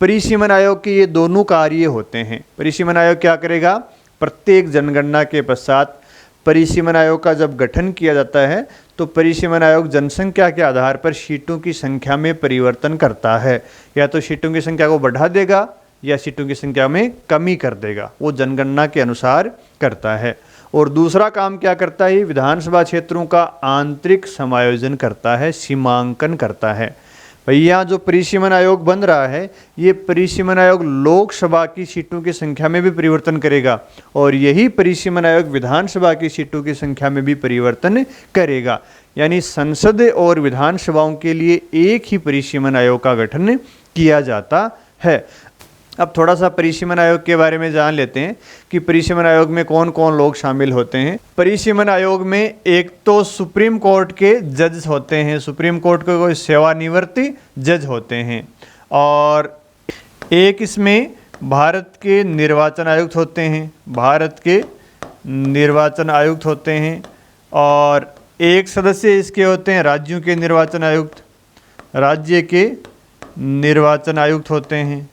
[SPEAKER 1] परिसीमन आयोग के ये दोनों कार्य होते हैं। परिसीमन आयोग क्या करेगा, प्रत्येक जनगणना के पश्चात परिसीमन आयोग का जब गठन किया जाता है तो परिसीमन आयोग जनसंख्या के आधार पर सीटों की संख्या में परिवर्तन करता है। या तो सीटों की संख्या को बढ़ा देगा या सीटों की संख्या में कमी कर देगा, वो जनगणना के अनुसार करता है। और दूसरा काम क्या करता है, विधानसभा क्षेत्रों का आंतरिक समायोजन करता है, सीमांकन करता है। भैया जो परिसीमन आयोग बन रहा है ये परिसीमन आयोग लोकसभा की सीटों की संख्या में भी परिवर्तन करेगा और यही परिसीमन आयोग विधानसभा की सीटों की संख्या में भी परिवर्तन करेगा। यानी संसद और विधानसभाओं के लिए एक ही परिसीमन आयोग का गठन किया जाता है। अब थोड़ा सा परिसीमन आयोग के बारे में जान लेते हैं कि परिसीमन आयोग में कौन कौन लोग शामिल होते हैं। परिसीमन आयोग में एक तो सुप्रीम कोर्ट के जज होते हैं, सुप्रीम कोर्ट के कोई सेवानिवृत्ति जज होते हैं, और एक इसमें भारत के निर्वाचन आयुक्त होते हैं, भारत के निर्वाचन आयुक्त होते हैं, और एक सदस्य इसके होते हैं राज्यों के निर्वाचन आयुक्त, राज्य के निर्वाचन आयुक्त होते हैं।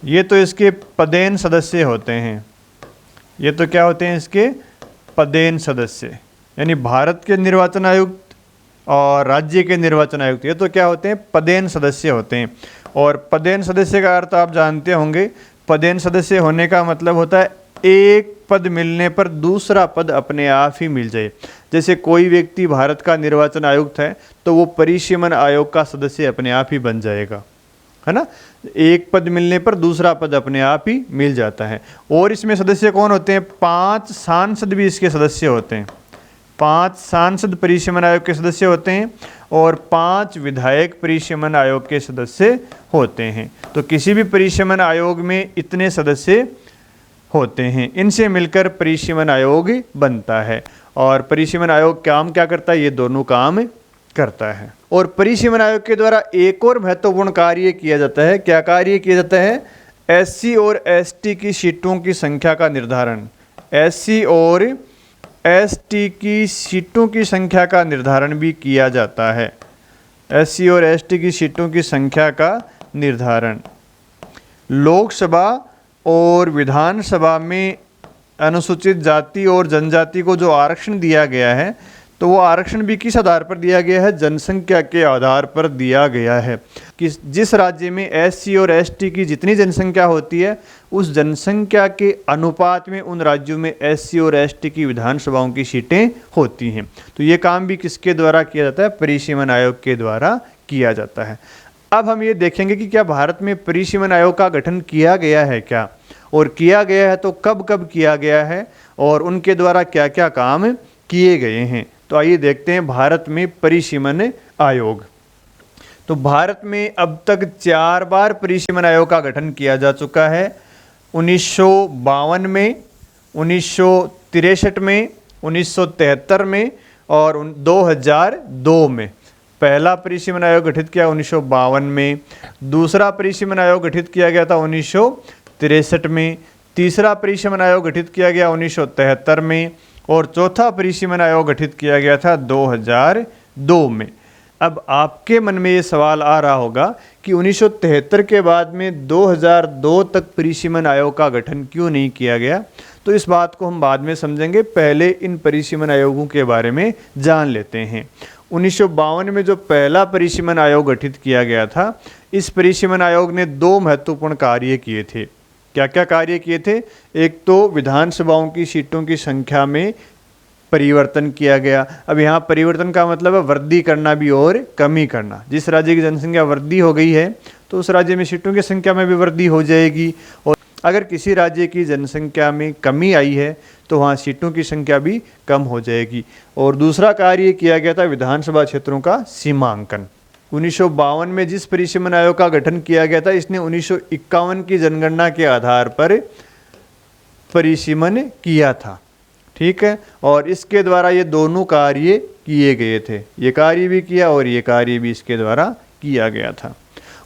[SPEAKER 1] ये तो इसके पदेन सदस्य होते हैं, ये तो क्या होते हैं इसके पदेन सदस्य, यानी भारत के निर्वाचन आयुक्त और राज्य के निर्वाचन आयुक्त ये तो क्या होते हैं, पदेन सदस्य होते हैं। और पदेन सदस्य का अर्थ आप जानते होंगे, पदेन सदस्य होने का मतलब होता है एक पद मिलने पर दूसरा पद अपने आप ही मिल जाए। जैसे कोई व्यक्ति भारत का निर्वाचन आयुक्त है तो वो परिसीमन आयोग का सदस्य अपने आप ही बन जाएगा, है ना। एक पद मिलने पर दूसरा पद अपने आप ही मिल जाता है। और इसमें सदस्य कौन होते हैं, 5 सांसद भी इसके सदस्य होते हैं, 5 सांसद परिसीमन आयोग के सदस्य होते हैं और 5 विधायक परिसीमन आयोग के सदस्य होते हैं। तो किसी भी परिसीमन आयोग में इतने सदस्य होते हैं, इनसे मिलकर परिसीमन आयोग बनता है। और परिसीमन आयोग काम क्या करता है, ये दोनों काम करता है। और परिसीमन आयोग के द्वारा एक और महत्वपूर्ण कार्य किया जाता है। क्या कार्य किया जाता है, एससी और एसटी की सीटों की संख्या का निर्धारण, एससी और एसटी की सीटों की संख्या का निर्धारण भी किया जाता है, एससी और एसटी की सीटों की संख्या का निर्धारण। लोकसभा और विधानसभा में अनुसूचित जाति और जनजाति को जो आरक्षण दिया गया है तो वो आरक्षण भी किस आधार पर दिया गया है? जनसंख्या के आधार पर दिया गया है कि जिस राज्य में एससी और एसटी की जितनी जनसंख्या होती है उस जनसंख्या के अनुपात में उन राज्यों में एससी और एसटी की विधानसभाओं की सीटें होती हैं। तो ये काम भी किसके द्वारा किया जाता है? परिसीमन आयोग के द्वारा किया जाता है। अब हम ये देखेंगे कि क्या भारत में परिसीमन आयोग का गठन किया गया है क्या, और किया गया है तो कब कब किया गया है और उनके द्वारा क्या क्या काम किए गए हैं। तो आइए देखते हैं भारत में परिसीमन आयोग। तो भारत में अब तक 4 बार परिसीमन आयोग का गठन किया जा चुका है। 1952 में, 1963 में, 1973 में और 2002 में। पहला परिसीमन आयोग गठित किया 1952 में, दूसरा परिसीमन आयोग गठित किया गया था 1963 में, तीसरा परिसीमन आयोग गठित किया गया 1973 में और चौथा परिसीमन आयोग गठित किया गया था 2002 में। अब आपके मन में ये सवाल आ रहा होगा कि 1973 के बाद में 2002 तक परिसीमन आयोग का गठन क्यों नहीं किया गया? तो इस बात को हम बाद में समझेंगे, पहले इन परिसीमन आयोगों के बारे में जान लेते हैं। 1952 में जो पहला परिसीमन आयोग गठित किया गया था, इस परिसीमन आयोग ने 2 महत्वपूर्ण कार्य किए थे। क्या क्या कार्य किए थे? एक तो विधानसभाओं की सीटों की संख्या में परिवर्तन किया गया। अब यहाँ परिवर्तन का मतलब है वृद्धि करना भी और कमी करना। जिस राज्य की जनसंख्या वृद्धि हो गई है तो उस राज्य में सीटों की संख्या में भी वृद्धि हो जाएगी, और अगर किसी राज्य की जनसंख्या में कमी आई है तो वहाँ सीटों की संख्या भी कम हो जाएगी। और दूसरा कार्य किया गया था विधानसभा क्षेत्रों का सीमांकन। 1952 में जिस परिसीमन आयोग का गठन किया गया था, इसने 1951 की जनगणना के आधार पर परिसीमन किया था। ठीक है, और इसके द्वारा ये दोनों कार्य किए गए थे, ये कार्य भी किया और ये कार्य भी इसके द्वारा किया गया था।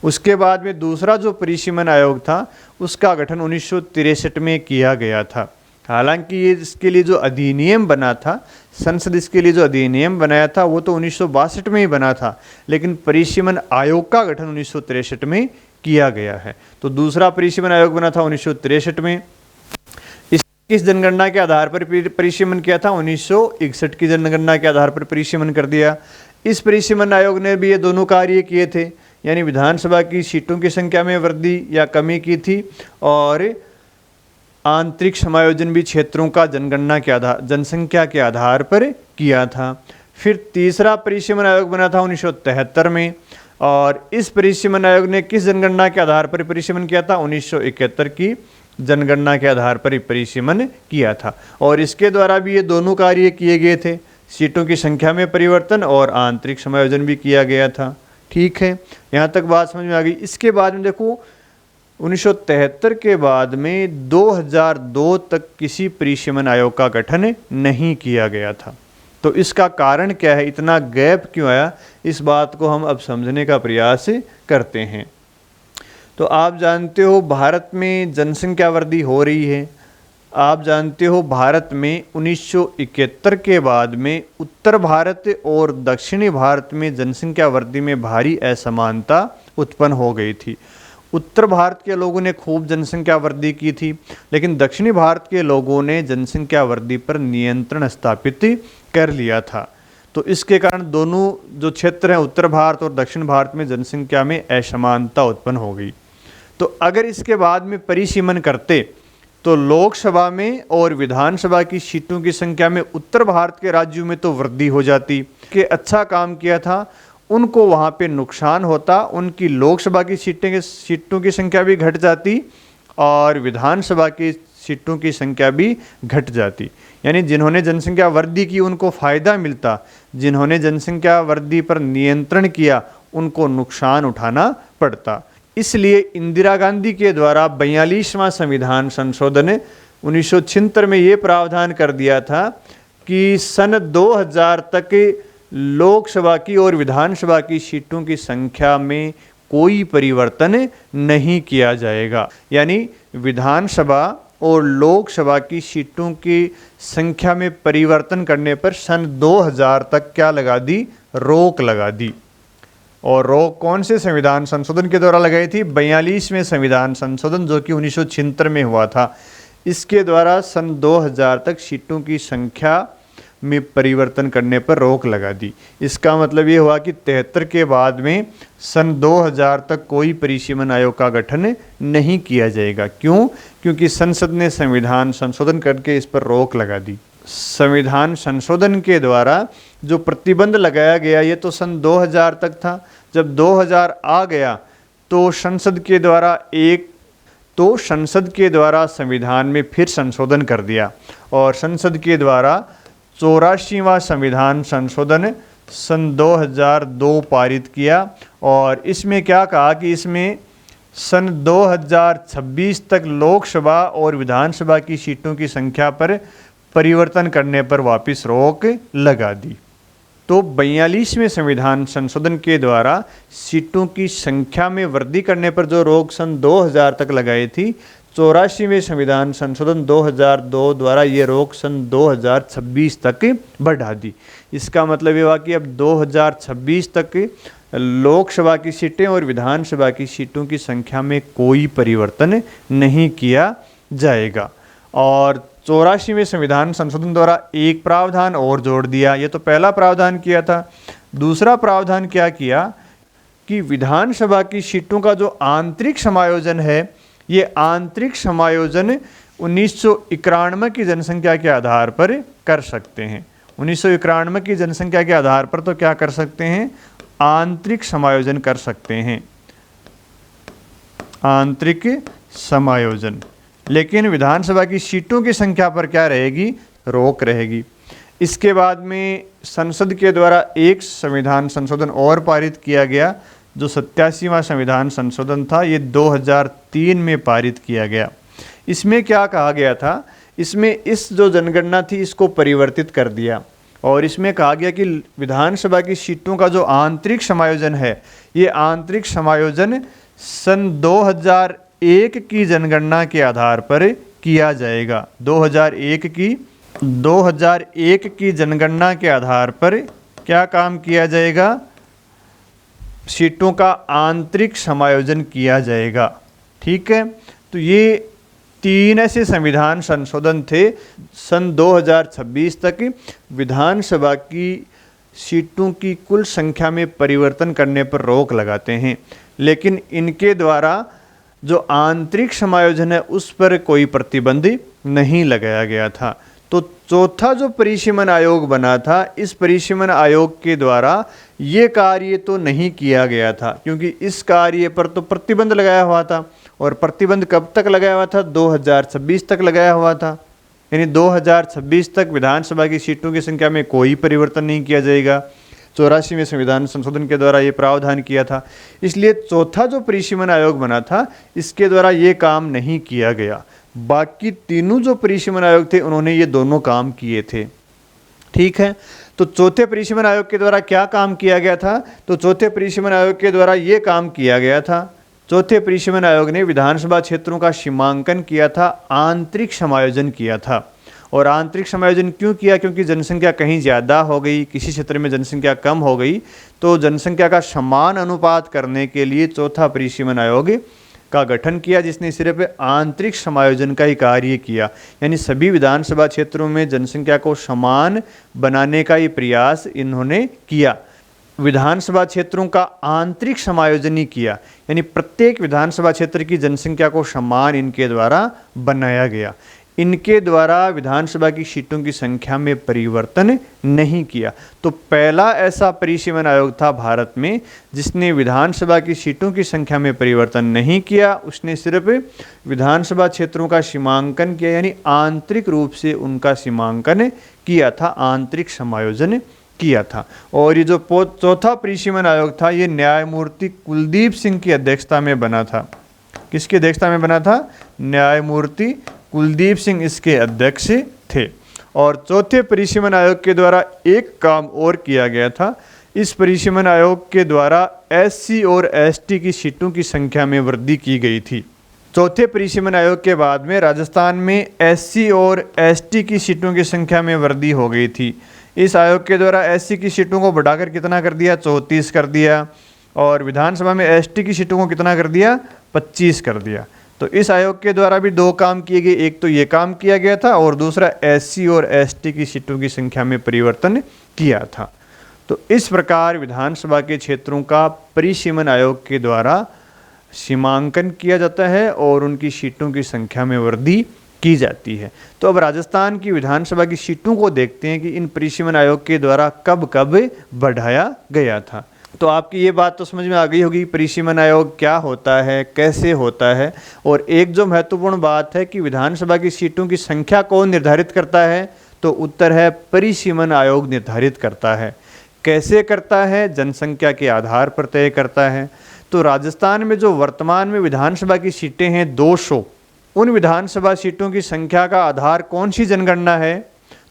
[SPEAKER 1] उसके बाद में दूसरा जो परिसीमन आयोग था उसका गठन 1963 में किया गया था। हालांकि ये इसके लिए जो अधिनियम बना था, संसद इसके लिए जो अधिनियम बनाया था वो तो 1962 में ही बना था, लेकिन परिसीमन आयोग का गठन 1963 में किया गया है। तो दूसरा परिसीमन आयोग बना था 1963 में। किस जनगणना के आधार पर परिसीमन किया था? 1961 की जनगणना के आधार पर परिसीमन कर दिया। इस परिसीमन आयोग ने भी ये दोनों कार्य किए थे, यानी विधानसभा की सीटों की संख्या में वृद्धि या कमी की थी और आंतरिक समायोजन भी क्षेत्रों का जनगणना के आधार, जनसंख्या के आधार पर किया था। फिर तीसरा परिसीमन आयोग बना था 1973 में, और इस परिसीमन आयोग ने किस जनगणना के आधार पर परिसीमन किया था? 1971 की जनगणना के आधार पर परिसीमन किया था, और इसके द्वारा भी ये दोनों कार्य किए गए थे, सीटों की संख्या में परिवर्तन और आंतरिक समायोजन भी किया गया था। ठीक है, यहाँ तक बात समझ में आ गई। इसके बाद में देखो 1973 के बाद में 2002 तक किसी परिसीमन आयोग का गठन नहीं किया गया था। तो इसका कारण क्या है, इतना गैप क्यों आया, इस बात को हम अब समझने का प्रयास करते हैं। तो आप जानते हो भारत में जनसंख्या वृद्धि हो रही है। आप जानते हो भारत में 1971 के बाद में उत्तर भारत और दक्षिणी भारत में जनसंख्या वृद्धि में भारी असमानता उत्पन्न हो गई थी। उत्तर भारत के लोगों ने खूब जनसंख्या वृद्धि की थी, लेकिन दक्षिणी भारत के लोगों ने जनसंख्या वृद्धि पर नियंत्रण स्थापित कर लिया था। तो इसके कारण दोनों जो क्षेत्र हैं उत्तर भारत और दक्षिण भारत में जनसंख्या में असमानता उत्पन्न हो गई। तो अगर इसके बाद में परिसीमन करते तो लोकसभा में और विधानसभा की सीटों की संख्या में उत्तर भारत के राज्यों में तो वृद्धि हो जाती, कि अच्छा काम किया था उनको वहाँ पे नुकसान होता, उनकी लोकसभा की सीटों की संख्या भी घट जाती और विधानसभा की सीटों की संख्या भी घट जाती। यानी जिन्होंने जनसंख्या वृद्धि की उनको फ़ायदा मिलता, जिन्होंने जनसंख्या वृद्धि पर नियंत्रण किया उनको नुकसान उठाना पड़ता। इसलिए इंदिरा गांधी के द्वारा 42वां संविधान संशोधन 1976 में ये प्रावधान कर दिया था कि सन 2000 तक लोकसभा की और विधानसभा की सीटों की संख्या में कोई परिवर्तन नहीं किया जाएगा। यानी विधानसभा और लोकसभा की सीटों की संख्या में परिवर्तन करने पर सन 2000 तक क्या लगा दी? रोक लगा दी। और रोक कौन से संविधान संशोधन के द्वारा लगाई थी? 42वें संविधान संशोधन, जो कि 1976 में हुआ था। इसके द्वारा सन 2000 तक सीटों की संख्या में परिवर्तन करने पर रोक लगा दी। इसका मतलब ये हुआ कि 73 के बाद में सन 2000 तक कोई परिसीमन आयोग का गठन नहीं किया जाएगा। क्यों? क्योंकि संसद ने संविधान संशोधन करके इस पर रोक लगा दी। संविधान संशोधन के द्वारा जो प्रतिबंध लगाया गया ये तो सन 2000 तक था। जब 2000 आ गया तो संसद के द्वारा संविधान में फिर संशोधन कर दिया और संसद के द्वारा 84वां संविधान संशोधन सन 2002 पारित किया। और इसमें क्या कहा कि इसमें सन 2026 तक लोकसभा और विधानसभा की सीटों की संख्या पर परिवर्तन करने पर वापस रोक लगा दी। तो 42वें संविधान संशोधन के द्वारा सीटों की संख्या में वृद्धि करने पर जो रोक सन 2000 तक लगाई थी, 84वें संविधान संशोधन 2002 द्वारा ये रोक सन 2026 तक बढ़ा दी। इसका मतलब ये हुआ कि अब 2026 तक लोकसभा की सीटें और विधानसभा की सीटों की संख्या में कोई परिवर्तन नहीं किया जाएगा। और 84वें संविधान संशोधन द्वारा एक प्रावधान और जोड़ दिया। ये तो पहला प्रावधान किया था। दूसरा प्रावधान क्या किया कि विधानसभा की सीटों का जो आंतरिक समायोजन है, ये आंतरिक समायोजन 1991 की जनसंख्या के आधार पर कर सकते हैं। 1991 की जनसंख्या के आधार पर तो क्या कर सकते हैं? आंतरिक समायोजन कर सकते हैं, आंतरिक समायोजन। लेकिन विधानसभा की सीटों की संख्या पर क्या रहेगी? रोक रहेगी। इसके बाद में संसद के द्वारा एक संविधान संशोधन और पारित किया गया, जो 87वां संविधान संशोधन था। ये 2003 में पारित किया गया। इसमें क्या कहा गया था? इसमें इस जो जनगणना थी इसको परिवर्तित कर दिया और इसमें कहा गया कि विधानसभा की सीटों का जो आंतरिक समायोजन है, ये आंतरिक समायोजन सन 2001 की जनगणना के आधार पर किया जाएगा। 2001 की जनगणना के आधार पर क्या काम किया जाएगा? सीटों का आंतरिक समायोजन किया जाएगा। ठीक है, तो ये 3 ऐसे संविधान संशोधन थे सन 2026 तक विधानसभा की सीटों की कुल संख्या में परिवर्तन करने पर रोक लगाते हैं। लेकिन इनके द्वारा जो आंतरिक समायोजन है उस पर कोई प्रतिबंध नहीं लगाया गया था। तो चौथा जो परिसीमन आयोग बना था, इस परिसीमन आयोग के द्वारा ये कार्य तो नहीं किया गया था, क्योंकि इस कार्य पर तो प्रतिबंध लगाया हुआ था। और प्रतिबंध कब तक लगाया हुआ था? 2026 तक लगाया हुआ था। यानी 2026 तक विधानसभा की सीटों की संख्या में कोई परिवर्तन नहीं किया जाएगा। 84वें संविधान संशोधन के द्वारा ये प्रावधान किया था। इसलिए चौथा जो परिसीमन आयोग बना था, इसके द्वारा ये काम नहीं किया गया। बाकी तीनों जो परिसीमन आयोग थे उन्होंने ये दोनों काम किए थे। ठीक है, तो चौथे परिसीमन आयोग के द्वारा क्या काम किया गया था? तो चौथे परिसीमन आयोग के द्वारा ये काम किया गया था। चौथे परिसीमन आयोग ने विधानसभा क्षेत्रों का सीमांकन किया था, आंतरिक समायोजन किया था। और आंतरिक समायोजन क्यों किया? क्योंकि जनसंख्या कहीं ज़्यादा हो गई, किसी क्षेत्र में जनसंख्या कम हो गई, तो जनसंख्या का समान अनुपात करने के लिए चौथा परिसीमन आयोग का गठन किया, जिसने सिर्फ आंतरिक समायोजन का ही कार्य किया। यानी सभी विधानसभा क्षेत्रों में जनसंख्या को समान बनाने का ये प्रयास इन्होंने किया। विधानसभा क्षेत्रों का आंतरिक समायोजन ही किया, यानी प्रत्येक विधानसभा क्षेत्र की जनसंख्या को समान इनके द्वारा बनाया गया। इनके द्वारा विधानसभा की सीटों की संख्या में परिवर्तन नहीं किया। तो पहला ऐसा परिसीमन आयोग था भारत में जिसने विधानसभा की सीटों की संख्या में परिवर्तन नहीं किया। उसने सिर्फ विधानसभा क्षेत्रों का सीमांकन किया, यानी आंतरिक रूप से उनका सीमांकन किया था, आंतरिक समायोजन किया था। और ये जो चौथा परिसीमन आयोग था, ये न्यायमूर्ति कुलदीप सिंह की अध्यक्षता में बना था। किसकी अध्यक्षता में बना था? न्यायमूर्ति कुलदीप सिंह इसके अध्यक्ष थे। और चौथे परिसीमन आयोग के द्वारा एक काम और किया गया था। इस परिसीमन आयोग के द्वारा एससी और एसटी की सीटों की संख्या में वृद्धि की गई थी। चौथे परिसीमन आयोग के बाद में राजस्थान में एससी और एसटी की सीटों की संख्या में वृद्धि हो गई थी। इस आयोग के द्वारा एससी की सीटों को बढ़ाकर कितना कर दिया? 34 कर दिया। और विधानसभा में एसटी की सीटों को कितना कर दिया? 25 कर दिया। तो इस आयोग के द्वारा भी दो काम किए गए, एक तो ये काम किया गया था और दूसरा एससी और एसटी की सीटों की संख्या में परिवर्तन किया था। तो इस प्रकार विधानसभा के क्षेत्रों का परिसीमन आयोग के द्वारा सीमांकन किया जाता है और उनकी सीटों की संख्या में वृद्धि की जाती है। तो अब राजस्थान की विधानसभा की सीटों को देखते हैं कि इन परिसीमन आयोग के द्वारा कब कब बढ़ाया गया था। तो आपकी ये बात तो समझ में आ गई होगी परिसीमन आयोग क्या होता है, कैसे होता है। और एक जो महत्वपूर्ण बात है कि विधानसभा की सीटों की संख्या कौन निर्धारित करता है, तो उत्तर है परिसीमन आयोग निर्धारित करता है। कैसे करता है? जनसंख्या के आधार पर तय करता है। तो राजस्थान में जो वर्तमान में विधानसभा की सीटें हैं 200, उन विधानसभा सीटों की संख्या का आधार कौन सी जनगणना है?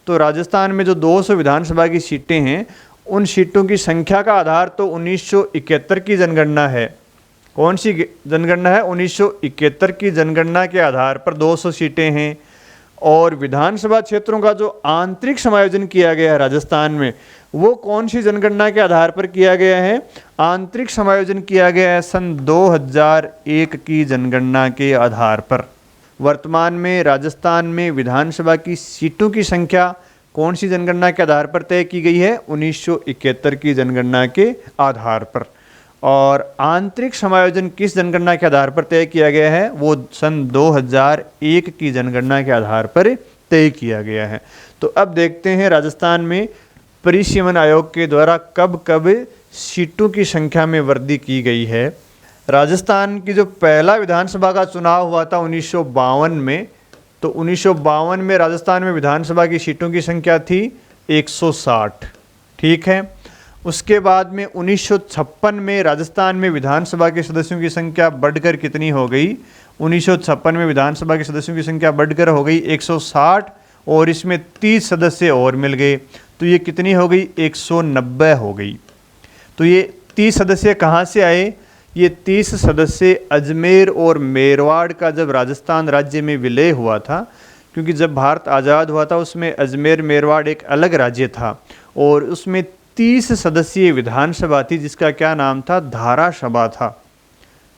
[SPEAKER 1] तो राजस्थान में जो 200 विधानसभा की सीटें हैं उन सीटों की संख्या का आधार तो 1971 की जनगणना है। कौन सी जनगणना है? 1971 की जनगणना के आधार पर 200 सीटें हैं। और विधानसभा क्षेत्रों का जो आंतरिक समायोजन किया गया है राजस्थान में, वो कौन सी जनगणना के आधार पर किया गया है? आंतरिक समायोजन किया गया है सन 2001 की जनगणना के आधार पर। वर्तमान में राजस्थान में विधानसभा की सीटों की संख्या कौन सी जनगणना के आधार पर तय की गई है? 1971 की जनगणना के आधार पर। और आंतरिक समायोजन किस जनगणना के आधार पर तय किया गया है? वो सन 2001 की जनगणना के आधार पर तय किया गया है। तो अब देखते हैं राजस्थान में परिसीमन आयोग के द्वारा कब कब सीटों की संख्या में वृद्धि की गई है। राजस्थान की जो पहला विधानसभा का चुनाव हुआ था 1952 में, तो 1952 में राजस्थान में विधानसभा की सीटों की संख्या थी 160। ठीक है। उसके बाद में 1956 में राजस्थान में विधानसभा के सदस्यों की संख्या बढ़कर कितनी हो गई? 1956 में विधानसभा के सदस्यों की संख्या बढ़कर हो गई 160 और इसमें 30 सदस्य और मिल गए, तो ये कितनी हो गई? 190 हो गई। तो ये 30 सदस्य कहाँ से आए? ये 30 सदस्य अजमेर और मेरवाड़ का जब राजस्थान राज्य में विलय हुआ था, क्योंकि जब भारत आज़ाद हुआ था उसमें अजमेर मेरवाड़ एक अलग राज्य था और उसमें 30 सदस्यीय विधानसभा थी जिसका क्या नाम था? धारा सभा था।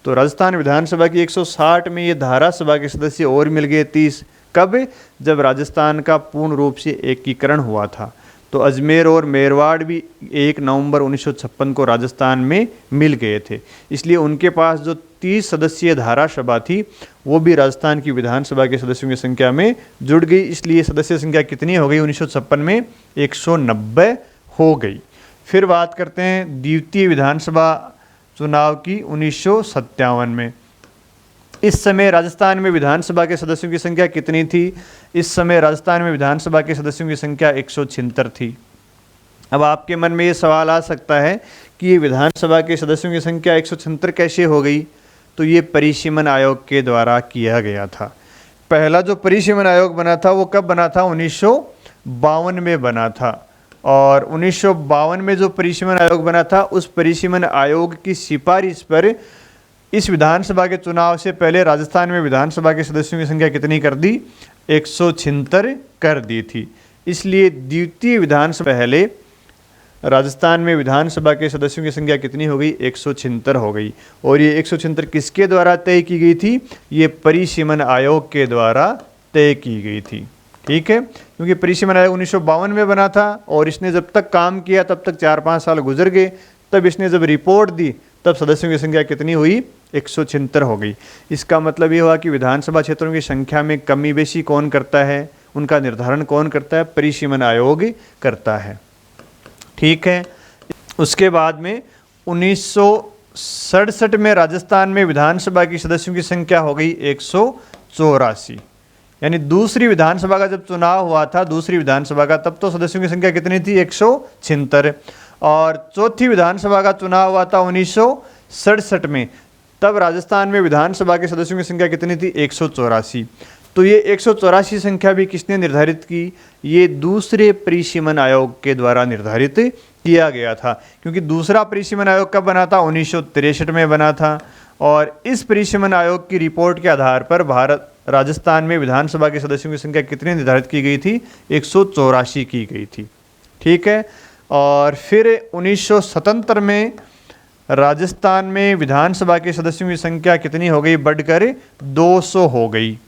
[SPEAKER 1] तो राजस्थान विधानसभा की 160 में ये धारा सभा के सदस्य और मिल गए 30। कब? जब राजस्थान का पूर्ण रूप से एकीकरण हुआ था। तो अजमेर और मेरवाड़ भी 1 नवंबर 1956 को राजस्थान में मिल गए थे, इसलिए उनके पास जो 30 सदस्यीय धारा सभा थी वो भी राजस्थान की विधानसभा के सदस्यों की संख्या में जुड़ गई। इसलिए सदस्य संख्या कितनी हो गई? 1956 में 190 हो गई। फिर बात करते हैं द्वितीय विधानसभा चुनाव की 1957 में। इस समय राजस्थान में विधानसभा के सदस्यों की संख्या कितनी थी? इस समय राजस्थान में विधानसभा के सदस्यों की संख्या 176 थी। अब आपके मन में ये सवाल आ सकता है कि ये विधानसभा के सदस्यों की संख्या 176 कैसे हो गई? तो ये परिसीमन आयोग के द्वारा किया गया था। पहला जो परिसीमन आयोग बना था वो कब बना था? 1952 में बना था। और 1952 में जो परिसीमन आयोग बना था उस परिसीमन आयोग की सिफारिश पर इस विधानसभा के चुनाव से पहले राजस्थान में विधानसभा के सदस्यों की संख्या कितनी कर दी? 176 कर दी थी। इसलिए द्वितीय विधानसभा पहले राजस्थान में विधानसभा के सदस्यों की संख्या कितनी हो गई? 176 हो गई। और ये 176 किसके द्वारा तय की गई थी? ये परिसीमन आयोग के द्वारा तय की गई थी। ठीक है, क्योंकि परिसीमन आयोग 1952 में बना था और इसने जब तक काम किया तब तक 4-5 साल गुजर गए। तब इसने जब रिपोर्ट दी तब सदस्यों की संख्या कितनी हुई? 176 हो गई। इसका मतलब ये हुआ कि विधानसभा क्षेत्रों की संख्या में कमी बेशी कौन करता है? उनका निर्धारण कौन करता है? परिसीमन आयोग करता है। ठीक है। उसके बाद में 1967 में राजस्थान में विधानसभा की सदस्यों की संख्या हो गई 184। यानी दूसरी विधानसभा का जब चुनाव हुआ था, दूसरी विधानसभा का, तब तो सदस्यों की संख्या कितनी थी? 176। और चौथी विधानसभा का चुनाव हुआ था 1967 में, तब राजस्थान में विधानसभा के सदस्यों की संख्या कितनी थी? 184। तो ये 184 संख्या भी किसने निर्धारित की? ये दूसरे परिसीमन आयोग के द्वारा निर्धारित किया गया था। क्योंकि दूसरा परिसीमन आयोग कब बना था? 1963 में बना था। और इस परिसीमन आयोग की रिपोर्ट के आधार पर राजस्थान में विधानसभा के सदस्यों की संख्या कितनी निर्धारित की गई थी? 184 की गई थी। ठीक है। और फिर 1977 में राजस्थान में विधानसभा के सदस्यों की संख्या कितनी हो गई? बढ़कर 200 हो गई।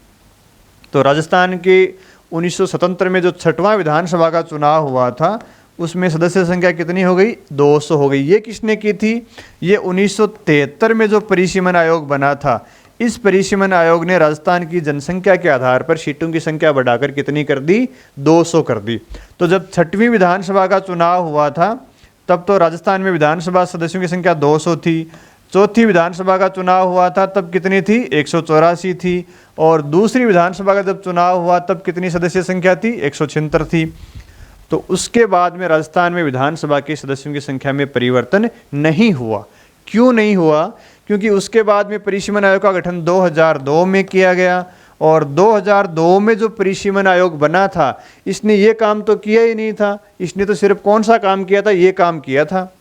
[SPEAKER 1] तो राजस्थान के 1977 में जो 6वां विधानसभा का चुनाव हुआ था उसमें सदस्य संख्या कितनी हो गई? 200 हो गई। ये किसने की थी? ये 1973 में जो परिसीमन आयोग बना था, इस परिसीमन आयोग ने राजस्थान की जनसंख्या के आधार पर सीटों की संख्या बढ़ाकर कितनी कर दी? 200 कर दी। तो जब 6वीं विधानसभा का चुनाव हुआ था तब तो राजस्थान में विधानसभा सदस्यों की संख्या 200 थी। 4थी विधानसभा का चुनाव हुआ था तब कितनी थी? 184 थी। और दूसरी विधानसभा का जब चुनाव हुआ तब कितनी सदस्य संख्या थी? 176 थी। तो उसके बाद में राजस्थान में विधानसभा के सदस्यों की संख्या में परिवर्तन नहीं हुआ। क्यों नहीं हुआ? क्योंकि उसके बाद में परिसीमन आयोग का गठन 2002 में किया गया और 2002 में जो परिसीमन आयोग बना था इसने ये काम तो किया ही नहीं था। इसने तो सिर्फ कौन सा काम किया था? ये काम किया था।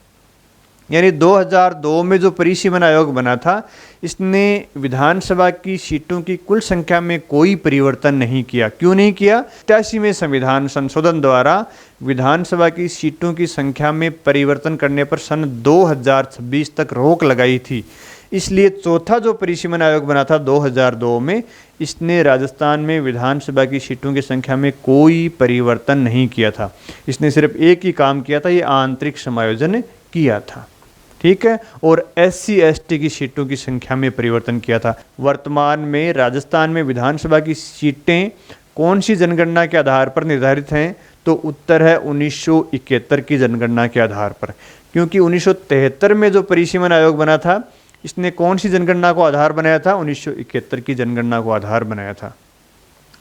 [SPEAKER 1] यानी 2002 में जो परिसीमन आयोग बना था इसने विधानसभा की सीटों की कुल संख्या में कोई परिवर्तन नहीं किया। क्यों नहीं किया? 87वें संविधान संशोधन द्वारा विधानसभा की सीटों की संख्या में परिवर्तन करने पर सन 2026 तक रोक लगाई थी। इसलिए चौथा जो परिसीमन आयोग बना था 2002 में, इसने राजस्थान में विधानसभा की सीटों की संख्या में कोई परिवर्तन नहीं किया था। इसने सिर्फ एक ही काम किया था, ये आंतरिक समायोजन किया था। ठीक है। और SC ST की सीटों की संख्या में परिवर्तन किया था। वर्तमान में राजस्थान में विधानसभा की सीटें कौन सी जनगणना के आधार पर निर्धारित हैं? तो उत्तर है 1971 की जनगणना के आधार पर। क्योंकि 1973 में जो परिसीमन आयोग बना था इसने कौन सी जनगणना को आधार बनाया था? 1971 की जनगणना को आधार बनाया था।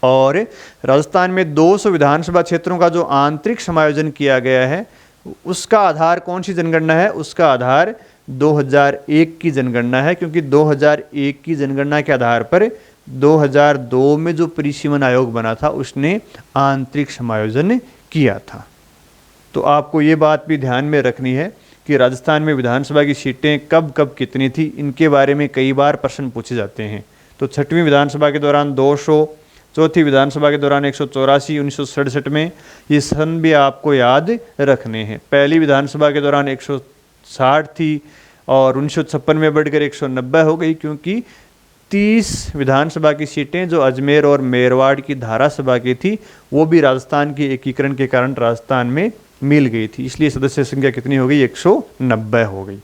[SPEAKER 1] और राजस्थान में 200 विधानसभा क्षेत्रों का जो आंतरिक समायोजन किया गया है उसका आधार कौन सी जनगणना है? उसका आधार 2001 की जनगणना है। क्योंकि 2001 की जनगणना के आधार पर 2002 में जो परिसीमन आयोग बना था उसने आंतरिक समायोजन किया था। तो आपको ये बात भी ध्यान में रखनी है कि राजस्थान में विधानसभा की सीटें कब कब कितनी थी, इनके बारे में कई बार प्रश्न पूछे जाते हैं। तो 6वीं विधानसभा के दौरान 200, चौथी विधानसभा के दौरान 184 1967 में, ये सन भी आपको याद रखने हैं। पहली विधानसभा के दौरान 160 थी और 1956 में बढ़कर 190 हो गई। क्योंकि 30 विधानसभा की सीटें जो अजमेर और मेरवाड़ की धारा सभा की थी वो भी राजस्थान के एकीकरण के कारण राजस्थान में मिल गई थी। इसलिए सदस्य संख्या कितनी हो गई? 190 हो गई।